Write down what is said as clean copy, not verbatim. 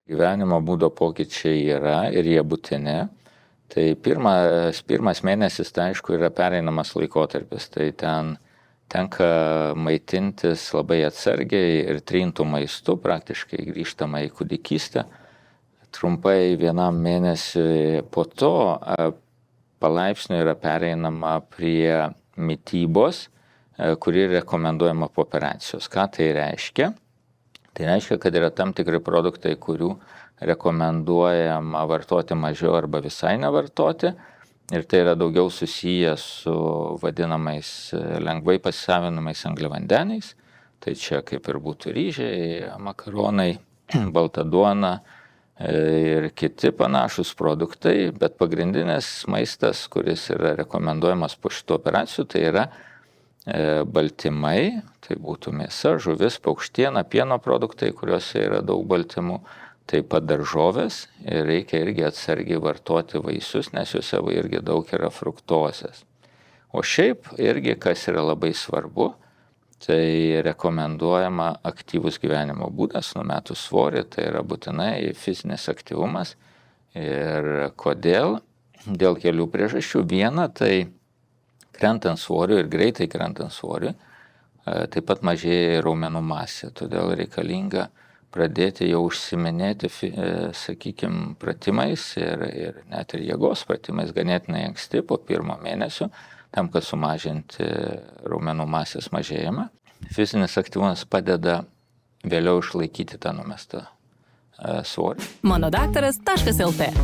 Gyvenimo būdo pokyčiai yra ir jie būtini. Tai pirmas mėnesis, tai aišku, yra pereinamas laikotarpis. Tai ten tenka maitintis labai atsargiai ir trintų maistu, praktiškai grįžtama į kūdikystę. Trumpai vienam mėnesiui, po to palaipsniui yra pereinama prie mitybos, kuri rekomenduojama po operacijos. Ką tai reiškia? Tai reiškia, kad yra tam tikri produktai, kurių rekomenduojama vartoti mažiau arba visai nevartoti. Ir tai yra daugiau susijęs su vadinamais lengvai pasisavinamais angliavandeniais. Tai čia kaip ir būtų ryžiai, makaronai, balta duona ir kiti panašus produktai. Bet pagrindinis maistas, kuris yra rekomenduojamas po šitų operacijų, tai yra baltymai, tai būtų mėsa, žuvis, paukštiena, pieno produktai, kuriuose yra daug baltymų, taip pat daržovės ir reikia irgi atsargiai vartoti vaisius, nes juose irgi daug yra fruktozės. O šiaip irgi, kas yra labai svarbu, tai rekomenduojama aktyvus gyvenimo būdas, numetus svorį, tai yra būtinai fizinis aktyvumas. Ir kodėl? Dėl kelių priežasčių. Viena, tai krentant svoriu ir greitai krentant svoriu, taip pat mažėja raumenų masė, todėl reikalinga pradėti jau užsiminėti, sakykime, pratimais ir net ir jėgos pratimais ganėtinai anksti po 1 mėnesio, tam, kad sumažinti raumenų masės mažėjimą. Fizinis aktyvumas padeda vėliau išlaikyti tą numestą svorį. Manodaktaras.lt